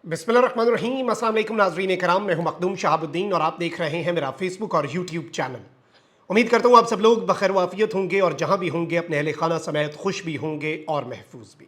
बिस्मिल्लाहिर्रहमानिर्रहीम। अस्सलाम वालेकुम नाज़रीन कराम, मैं हूं मखदूम शहाबुद्दीन और आप देख रहे हैं मेरा फेसबुक और यूट्यूब चैनल। उम्मीद करता हूं आप सब लोग बखैर वाफियत होंगे और जहां भी होंगे अपने अहले खाना समेत खुश भी होंगे और महफूज भी।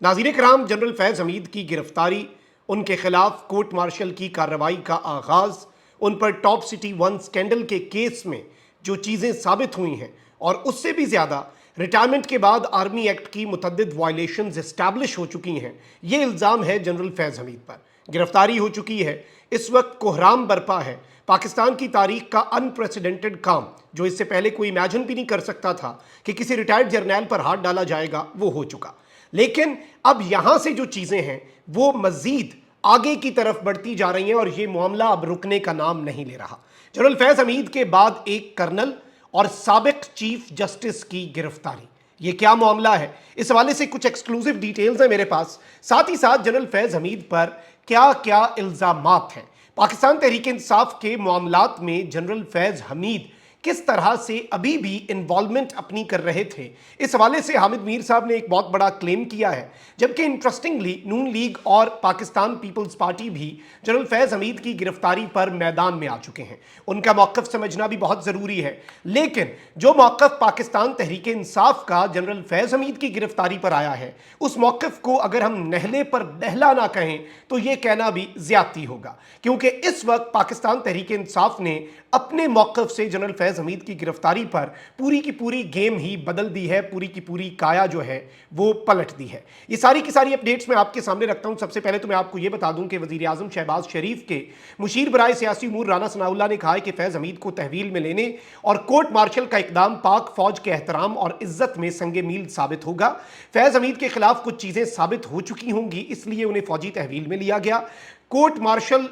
नाज़रीन कराम, जनरल फैज़ हमीद की गिरफ्तारी, उनके खिलाफ कोर्ट मार्शल की कार्रवाई का आगाज़, उन पर टॉप सिटी वन स्कैंडल के केस में जो चीज़ें साबित हुई हैं और उससे भी ज़्यादा रिटायरमेंट के बाद आर्मी एक्ट की मुतअद्दिद वायलेशंस एस्टैब्लिश हो चुकी हैं, ये इल्ज़ाम है जनरल फैज़ हमीद पर। गिरफ्तारी हो चुकी है, इस वक्त कोहराम बरपा है। पाकिस्तान की तारीख का अनप्रेसिडेंटेड काम, जो इससे पहले कोई इमेजिन भी नहीं कर सकता था कि किसी रिटायर्ड जर्नैल पर हाथ डाला जाएगा, वो हो चुका। लेकिन अब यहां से जो चीज़ें हैं वो मज़ीद आगे की तरफ बढ़ती जा रही हैं और ये मामला अब रुकने का नाम नहीं ले रहा। जनरल फैज़ हमीद के बाद एक कर्नल और साबिक चीफ जस्टिस की गिरफ्तारी, ये क्या मामला है, इस हवाले से कुछ एक्सक्लूसिव डिटेल्स हैं मेरे पास। साथ ही साथ जनरल फैज़ हमीद पर क्या क्या इल्ज़ामात हैं, पाकिस्तान तहरीक इंसाफ के मामलात में जनरल फैज़ हमीद किस तरह से अभी भी इन्वॉल्वमेंट अपनी कर रहे थे, इस हवाले से हामिद मीर साहब ने एक बहुत बड़ा क्लेम किया है। जबकि इंटरेस्टिंगली नून लीग और पाकिस्तान पीपल्स पार्टी भी जनरल फैज़ हमीद की गिरफ्तारी पर मैदान में आ चुके हैं। उनका मौक़िफ़ समझना भी बहुत ज़रूरी है, लेकिन जो मौक़िफ़ पाकिस्तान तहरीक इंसाफ का जनरल फैज़ हमीद की गिरफ्तारी पर आया है, उस मौक़िफ़ को अगर हम नहले पर नहला ना कहें तो ये कहना भी ज़्यादती होगा, क्योंकि इस वक्त पाकिस्तान तहरीक इंसाफ ने अपने मौक़िफ़ से जनरल फैज़ हमीद की गिरफ्तारी पर पूरी की पूरी गेम ही बदल दी है, पूरी की पूरी काया जो है वो पलट दी है। ये सारी की सारी अपडेट्स मैं आपके सामने रखता हूं। सबसे पहले तो मैं आपको ये बता दूं कि वज़ीर आज़म शहबाज शरीफ के मुशीर बराए सियासी उमूर राना सनाउल्लाह ने कहा है कि फैज़ हमीद को तहवील में लेने और कोर्ट मार्शल का इकदाम पाक फौज के एहतराम और इज्जत में संगे मील साबित होगा। फैज़ हमीद के खिलाफ कुछ चीज़ें साबित हो चुकी होंगी, इसलिए उन्हें फौजी तहवील में लिया गया। कोर्ट मार्शल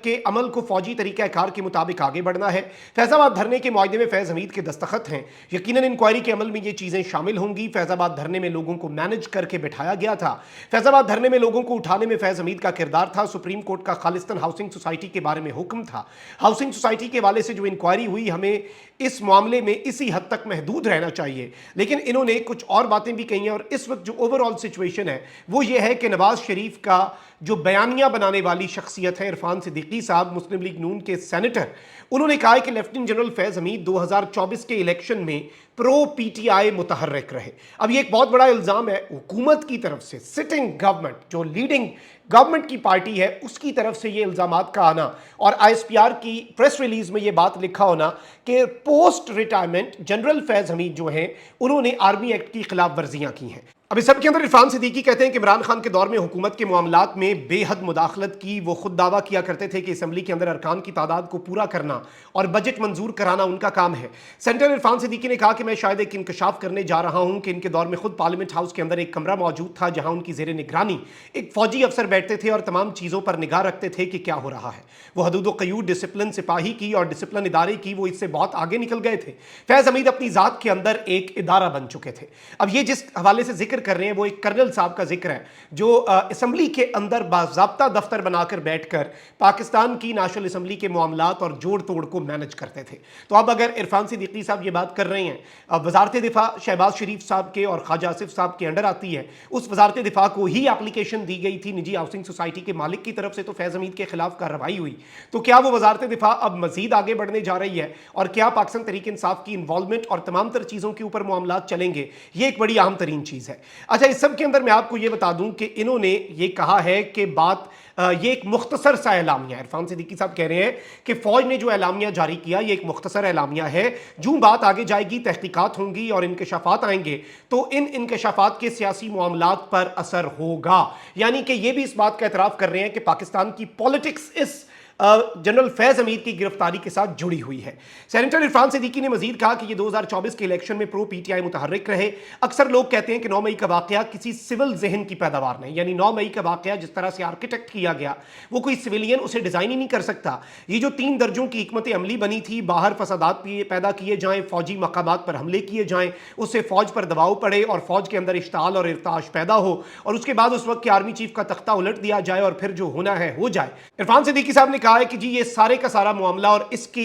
के अमल को फौजी तरीक़ाकार के मुताबिक आगे बढ़ना है। फैज़ाबाद धरने के मुआहदे में फैज़ हमीद के दस्तखत हैं, यकीनन इंक्वायरी के अमल में ये चीज़ें शामिल होंगी। फैज़ाबाद धरने में लोगों को मैनेज करके बिठाया गया था, फैज़ाबाद धरने में लोगों को उठाने में फैज़ हमीद का किरदार था। सुप्रीम कोर्ट का खालिस्तान हाउसिंग सोसाइटी के बारे में हुक्म था। हाउसिंग सोसाइटी के हवाले से जो इंक्वायरी हुई, हमें इस मामले में इसी हद तक महदूद रहना चाहिए, लेकिन इन्होंने कुछ और बातें भी कही हैं। और इस वक्त जो ओवरऑल सिचुएशन है वो ये है कि नवाज शरीफ का जो बयानिया बनाने वाली शख्सियत है इरफान सिद्दीकी साहब, मुस्लिम लीग नून के सेनेटर, उन्होंने कहा है कि लेफ्टिनेंट जनरल फैज़ हमीद 2024 के इलेक्शन में प्रो पीटीआई मुतहर्रिक रहे। अब ये एक बहुत बड़ा इल्ज़ाम है हुकूमत की तरफ से, सिटिंग गवर्नमेंट जो लीडिंग गवर्नमेंट की पार्टी है उसकी तरफ से ये इल्ज़ामात का आना और आईएसपीआर की प्रेस रिलीज में ये बात लिखा होना कि post retirement general Faiz Hamid जो हैं उन्होंने आर्मी एक्ट की खिलाफ वर्जियां की हैं। अब इस सब के अंदर इरफान सिद्दीकी कहते हैं कि इमरान खान के दौर में हुकूमत के मामलात में बेहद मुदाखलत की। वो खुद दावा किया करते थे कि असम्बली के अंदर अरकान की तादाद को पूरा करना और बजट मंजूर कराना उनका काम है। सेनेटर इरफान सिद्दीकी ने कहा कि मैं शायद एक इंकशाफ करने जा रहा हूं कि इनके दौर में खुद पार्लियामेंट हाउस के अंदर एक कमरा मौजूद था जहां उनकी जेर निगरानी एक फौजी अफसर बैठते थे और तमाम चीज़ों पर निगाह रखते थे कि क्या हो रहा है। वो हदूद क़यूद डिसिप्लिन सिपाही की और डिसिप्लिन इदारे की, वो इससे बहुत आगे निकल गए थे। फैज़ हमीद अपनी ज़ात के अंदर एक इदारा बन चुके थे। अब ये जिस हवाले से जिक्र कर रहे हैं वो एक कर्नल साहब का जिक्र है जो असम्बली के अंदर बाज़ाब्ता दफ्तर बनाकर बैठकर पाकिस्तान की नेशनल असम्बली के मामलात और जोड़ तोड़ को मैनेज करते थे। तो अब अगर इरफान सिद्दीकी साहब ये बात कर रहे हैं, अब वजारत दिफा शहबाज शरीफ साहब के और ख्वाजा आसिफ साहब के अंडर आती है, उस वजारत दिफा को ही एप्लीकेशन दी गई थी निजी हाउसिंग सोसाइटी के मालिक की तरफ से, तो फैज़ हमीद के खिलाफ कार्रवाई हुई। तो क्या वो वजारत दिफा अब मजीद आगे बढ़ने जा रही है और क्या पाकिस्तान तहरीक इंसाफ की इन्वॉल्वमेंट और तमाम तर चीज़ों के ऊपर मामलात चलेंगे, ये एक बड़ी अहम तरीन चीज़ है। अच्छा, इस सब के अंदर मैं आपको ये बता दूं कि इन्होंने ये कहा है कि बात ये एक मुख्तसर सा एलामिया है। इरफान सिद्दीकी साहब कह रहे हैं कि फौज ने जो एलामिया जारी किया ये एक मुख्तसर एलामिया है, जो बात आगे जाएगी, तहकीकात होंगी और इंकशाफात आएंगे तो इन इंकशाफात के सियासी मामलात पर असर होगा। यानी कि ये भी इस बात का एतराफ़ कर रहे हैं कि पाकिस्तान की पॉलिटिक्स इस जनरल फैज़ हमीद की गिरफ्तारी के साथ जुड़ी हुई है। सेनेटर इरफान सिद्दीकी ने मजीद कहा कि ये 2024 के इलेक्शन में प्रो पीटीआई मुतहर्रिक रहे। अक्सर लोग कहते हैं कि 9 मई का वाकया किसी सिविल जहन की पैदावार नहीं, यानी 9 मई का वाकया जिस तरह से आर्किटेक्ट किया गया वो कोई सिविलियन उसे डिज़ाइन ही नहीं कर सकता। ये जो 3 दर्जों की हिकमत अमली बनी थी, बाहर फसादात पैदा किए जाएँ, फौजी मकामात पर हमले किए जाएँ, उससे फौज पर दबाव पड़े और फौज के अंदर इश्ताल और इर्ताश पैदा हो और उसके बाद उस वक्त के आर्मी चीफ का तख्ता उलट दिया जाए और फिर जो होना है हो जाए। इरफान सिद्दीकी साहब ने कहा कहा है कि जी ये सारे का सारा मामला और इसकी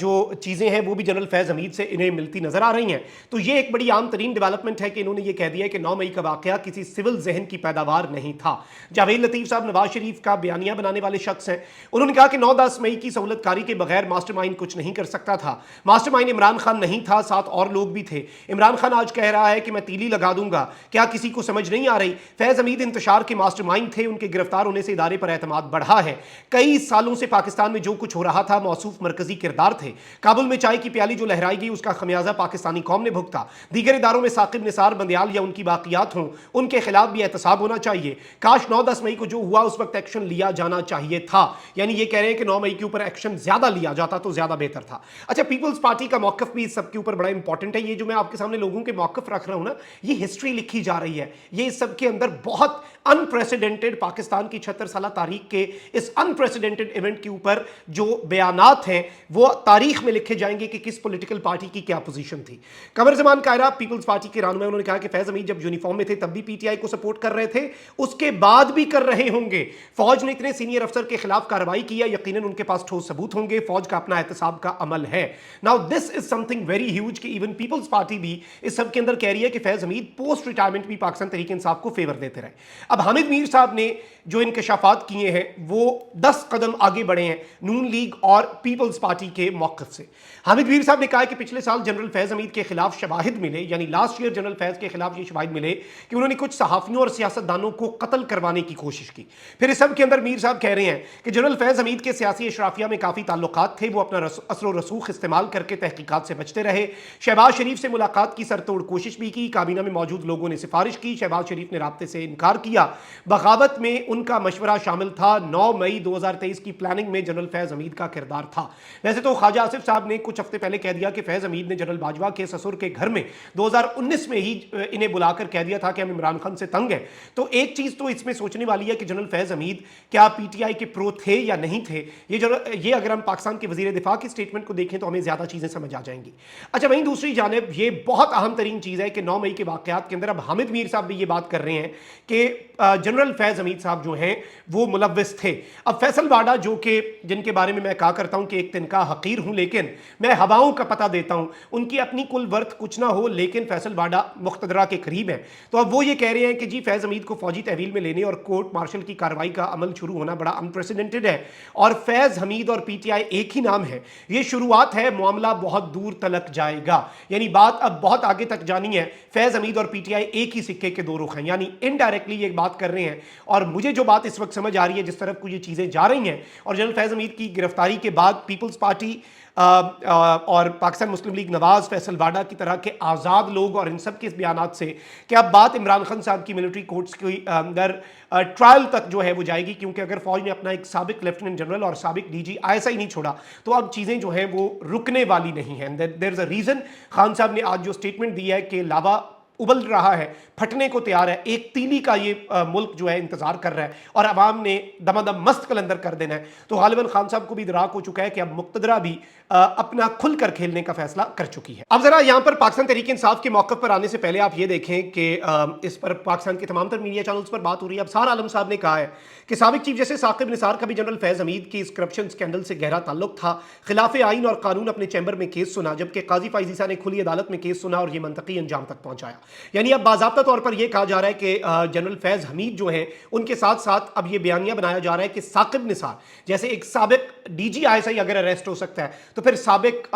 जो चीज़ें हैं वो भी जनरल फैज़ हमीद से इन्हें मिलती नजर आ रही हैं। तो ये एक बड़ी आम तरीन डेवलपमेंट है कि इन्होंने ये कह दिया है कि 9 मई का वाकया किसी सिविल जहन की पैदावार नहीं था। जावेद लतीफ़ साहब नवाज शरीफ का बयानिया बनाने वाले शख्स हैं। उन्होंने कहा कि 9-10 मई की सहूलतकारी के बगैर मास्टरमाइंड कुछ नहीं कर सकता था। मास्टरमाइंड इमरान खान नहीं था, साथ और लोग भी थे। इमरान खान आज कह रहा है कि मैं तीली लगा दूंगा, क्या किसी को समझ नहीं आ रही? फैज़ हमीद इंतशार के मास्टरमाइंड थे, उनके गिरफ्तार होने से इदारे पर एतमाद बढ़ा है। कई सालों से पाकिस्तान में जो कुछ हो रहा था मौसूफ मरकजी किरदार थे। काबुल में चाय की प्याली जो लहराई गई उसका खमियाजा पाकिस्तानी कौम ने भुगता। दीगर इदारों में साकिब निसार बंदियाल या उनकी बाकियात हों, उनके खिलाफ भी एहतसाब होना चाहिए। काश 9-10 मई को जो हुआ उस वक्त एक्शन लिया जाना चाहिए था। यानी ये कह रहे हैं कि 9 मई के ऊपर एक्शन ज्यादा लिया जाता तो ज्यादा बेहतर था। अच्छा, पीपल्स पार्टी का मौकफ भी इस सब के ऊपर बड़ा इंपॉर्टेंट है। ये जो मैं आपके सामने लोगों के मौकफ रख रहा हूं ना, ये हिस्ट्री लिखी जा रही है। ये इस सब के अंदर बहुत अनप्रेसिडेंटेड, पाकिस्तान की 76 साल तारीख के इस अनप्रेसिडेंटेड इवेंट के ऊपर जो बयानात हैं वो तारीख में लिखे जाएंगे कि किस पॉलिटिकल पार्टी की क्या पोजीशन थी। कमर जमान कायरा पीपल्स पार्टी के रहनुमा, उन्होंने कहा कि फैज़ हमीद जब यूनिफॉर्म में थे तब भी पीटीआई को सपोर्ट कर रहे थे, उसके बाद भी कर रहे होंगे। फौज ने इतने सीनियर अफसर के खिलाफ कार्रवाई किया, यकीनन उनके पास ठोस सबूत होंगे। फौज का अपना एहतसाब का अमल है। Now this is something very huge कि इवन पीपल्स पार्टी भी इस सब के अंदर कह रही है कि फैज़ हमीद पोस्ट रिटायरमेंट भी पाकिस्तान तहरीक इंसाफ को फेवर देते रहे। अब हामिद मीर साहब ने जो इंकशाफात किए हैं वो 10 कदम आगे बढ़े हैं नून लीग और पीपल्स पार्टी के मौक़िफ़ से। हामिद मीर साहब ने कहा कि पिछले साल जनरल फैज़ हमीद के खिलाफ शवाहिद मिले, यानी लास्ट ईयर जनरल फैज़ के खिलाफ ये शवाहिद मिले कि उन्होंने कुछ सहाफ़ियों और सियासतदानों को कत्ल करवाने की कोशिश की। फिर इस सब के अंदर मीर साहब कह रहे हैं कि जनरल फैज़ हमीद के सियासी अशराफिया में काफ़ी ताल्लुकात थे, वो अपना असर व रसूख इस्तेमाल करके तहकीकात से बचते रहे। शहबाज शरीफ से मुलाकात की सरतोड़ कोशिश भी की, काबीना में मौजूद लोगों ने सिफारिश की, शहबाज शरीफ ने राब्ते से इनकार किया। बगावत में उनका मशवरा शामिल था। 9 मई 2023 की प्लानिंग में जनरल फैज़ हमीद का किरदार था। वैसे तो ख्वाजा आसिफ साहब ने कुछ हफ्ते पहले कह दिया कि फैज़ हमीद ने जनरल बाजवा के ससुर के घर में 2019 में ही इन्हें बुलाकर कह दिया था कि हम इमरान खान से तंग हैं। तो एक चीज़ तो इसमें सोचने वाली है कि जनरल फैज़ हमीद क्या पीटीआई के प्रो थे या नहीं थे। ये अगर हम पाकिस्तान के वज़ीर दिफा की स्टेटमेंट को देखें तो हमें ज़्यादा चीज़ें समझ आ जाएंगी। अच्छा, वहीं दूसरी जानिब ये बहुत अहम तरीन चीज़ है कि 9 मई के वाक़यात के अंदर अब हामिद मीर साहब भी ये बात कर रहे हैं कि जनरल फैज़ हमीद साहब जो हैं वो मुलव्विस थे। अब फैसल वाडा जो कि जिनके बारे में मैं कहा करता हूं कि एक तिनका हकीर हूं लेकिन मैं हवाओं का पता देता हूं, उनकी अपनी कुल वर्थ कुछ ना हो लेकिन फैसल वाडा मुख्तदरा के करीब है। तो अब वो ये कह रहे हैं कि जी फैज़ हमीद को फौजी तहवील में लेने और कोर्ट मार्शल की कार्रवाई का अमल शुरू होना बड़ा अनप्रेसिडेंटेड है और फैज़ हमीद और पीटीआई एक ही नाम है। ये शुरुआत है, मामला बहुत दूर तलक जाएगा। यानी बात अब बहुत आगे तक जानी है। फैज़ हमीद और पीटीआई एक ही सिक्के के दो रुख हैं, यानी इनडायरेक्टली ये बात कर रहे हैं। और मुझे जो बात इस वक्त समझ आ रही है, जिस तरफ को ये चीज़ें जा रही हैं और जनरल फैज़ हमीद की गिरफ्तारी के बाद पीपल्स पार्टी और पाकिस्तान मुस्लिम लीग नवाज, फैसल वाडा की तरह के आज़ाद लोग और इन सब के बयानात से कि अब बात इमरान खान साहब की मिलिट्री कोर्ट्स के अंदर ट्रायल तक जो है वो जाएगी, क्योंकि अगर फौज ने अपना एक साबिक लेफ्टिनेंट जनरल और साबिक डीजी ऐसा ही नहीं छोड़ा तो अब चीज़ें जो हैं वो रुकने वाली नहीं हैं। There is a reason. Khan साहब ने आज जो स्टेटमेंट दी है कि लावा उबल रहा है, फटने को तैयार है, एक तीली का ये मुल्क जो है इंतजार कर रहा है और अवाम ने दमादम मस्त कलंदर कर देना है। तो गालिबन खान साहब को भी इदराक हो चुका है कि अब मुक्तदरा भी अपना खुलकर खेलने का फैसला कर चुकी है। अब जरा यहाँ पर पाकिस्तान तहरीक इंसाफ के मौक़िफ़ पर आने से पहले आप ये देखें कि इस पर पाकिस्तान के तमाम तर मीडिया चैनल्स पर बात हो रही है। अब सार आलम साहब ने कहा है कि साबिक चीफ जस्टिस साकिब निसार का भी जनरल फैज़ हमीद की इस करप्शन स्कैंडल से गहरा ताल्लुक था। खिलाफ आइन और कानून अपने चैम्बर में केस सुना, जबकि काजी फाइजीसा ने खुली अदालत में केस सुना और ये मंतकी अंजाम तक पहुंचाया। यानी अब बाज़ाब्ता तौर पर यह कहा जा रहा है कि जनरल फैज़ हमीद जो हैं उनके साथ साथ अब यह बयानिया बनाया जा रहा है कि साकिब निसार जैसे एक साबिक डीजी आईएसआई अगर अरेस्ट हो सकता है तो फिर साबिक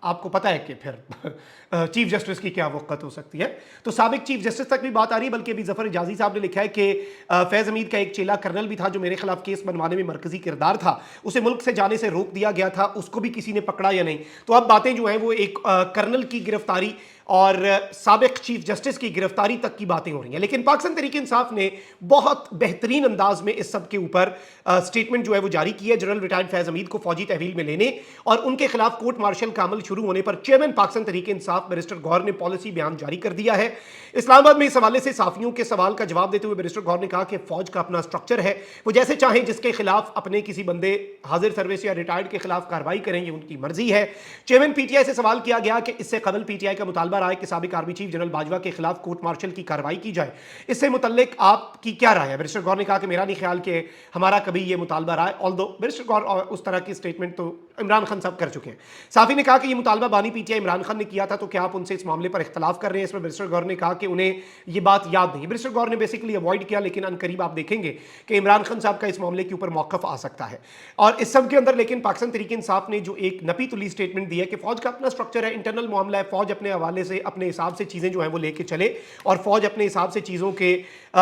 आपको पता है कि फिर चीफ जस्टिस की क्या वक़्त हो सकती है। तो साबिक चीफ जस्टिस तक भी बात आ रही है, बल्कि अभी ज़फ़र जाजी साहब ने लिखा है कि फैज़ हमीद का एक चेला कर्नल भी था जो मेरे खिलाफ केस बनवाने में मरकजी किरदार था, उसे मुल्क से जाने से रोक दिया गया था, उसको भी किसी ने पकड़ा या नहीं। तो अब बातें जो हैं वो एक कर्नल की गिरफ्तारी और साबिक चीफ जस्टिस की गिरफ्तारी तक की बातें हो रही हैं। लेकिन पाकिस्तान तहरीक इंसाफ ने बहुत बेहतरीन अंदाज में इस सब के ऊपर स्टेटमेंट जो है वो जारी की है। जनरल रिटायर्ड फैज़ हमीद को फौजी तहवील में लेने और उनके खिलाफ कोर्ट मार्शल का अमल शुरू होने पर चेयरमैन पाकिस्तान तहरीक इंसाफ बैरिस्टर गौहर ने पॉलिसी बयान जारी कर दिया है। इस्लामाबाद में इस हवाले से साफियों के सवाल का जवाब देते हुए बैरिस्टर गौहर ने कहा कि फौज का अपना स्ट्रक्चर है, वो जैसे चाहें जिसके खिलाफ अपने किसी बंदे हाजिर सर्विस या रिटायर्ड के खिलाफ कार्रवाई करें, ये उनकी मर्जी है। चेयरमैन पीटीआई से सवाल किया गया कि इससे कबल पीटीआई का मुतालबा رہا ہے کہ سابق आर्मी चीफ जनरल बाजवा के खिलाफ कोर्ट मार्शल की कार्रवाई की जाए, इससे मुतल्लिक आपकी क्या राय है? बैरिस्टर गौर ने कहा कि मेरा नहीं ख्याल कि हमारा कभी ये मुतालबा रहा है, ऑल्दो बैरिस्टर गौर उस तरह की स्टेटमेंट तो इमरान खान साहब कर चुके हैं। साफी ने कहा कि ये मुतालबा बानी पीटीआई इमरान खान ने किया था, तो क्या आप उनसे इस मामले पर इख्तलाफ कर रहे हैं? इसमें बैरिस्टर गौर ने कहा कि उन्हें ये बात याद नहीं। बैरिस्टर गौर ने बेसिकली अवॉइड किया, लेकिन अनकरीब आप देखेंगे कि इमरान खान साहब का इस मामले के ऊपर मौक़िफ़ आ सकता है। और इस सब के अंदर लेकिन पाकिस्तान तहरीक इंसाफ ने जो एक नपी तुली स्टेटमेंट दी है कि फौज का अपना स्ट्रक्चर है, इंटरनल मामला है, फौज अपने हवाले से अपने हिसाब से चीज़ें जो हैं वो लेके चले और फौज अपने हिसाब से चीज़ों के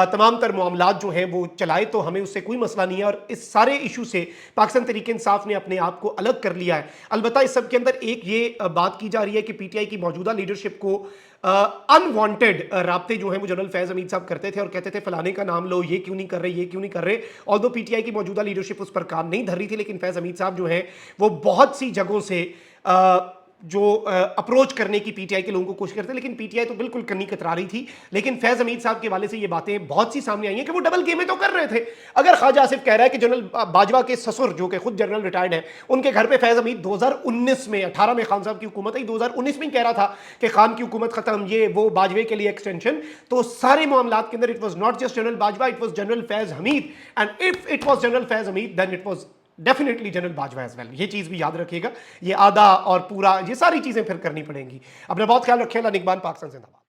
तमाम तर मामलात जो हैं वो चलाए, तो हमें उससे कोई मसला नहीं है। और इस सारे इशू से पाकिस्तान तहरीक इंसाफ ने अपने आप को अलग कर लिया है। अलबत्ता इस सब के अंदर एक ये बात की जा रही है कि पीटीआई की मौजूदा लीडरशिप को अनवांटेड राब्ते जो हैं वो जनरल फैज़ हमीद साहब करते थे और कहते थे फलाने का नाम लो, ये क्यों नहीं कर रहे, ये क्यों नहीं कर रहे। ऑल्दो पीटीआई की मौजूदा लीडरशिप उस पर काम नहीं धर रही थी, लेकिन फैज़ हमीद साहब जो हैं वो बहुत सी जगहों से जो अप्रोच करने की पीटीआई के लोगों को कोशिश करते हैं, लेकिन पीटीआई तो बिल्कुल कन्नी कतरा रही थी। लेकिन फैज़ हमीद साहब के वाले से ये बातें बहुत सी सामने आई हैं कि वो डबल गेमें तो कर रहे थे। अगर ख्वाजा आसिफ कह रहा है कि जनरल बाजवा के ससुर जो कि खुद जनरल रिटायर्ड है, उनके घर पे फैज़ हमीद 2019 में 18 में खान साहब की हुकूमत आई, 2019 में कह रहा था कि खान की हुकूमत खत्म, ये वो बाजवे के लिए एक्सटेंशन, तो सारे मामलात के अंदर it was not just general Bajwa, it was general Faiz Hamid. And if it was general Faiz Hamid then it was definitely general Bajwa as well. ये चीज़ भी याद रखिएगा, ये आधा और पूरा ये सारी चीज़ें फिर करनी पड़ेंगी। अपना बहुत ख्याल रखें। अल्लाह निगहबान, पाकिस्तान जिंदाबाद।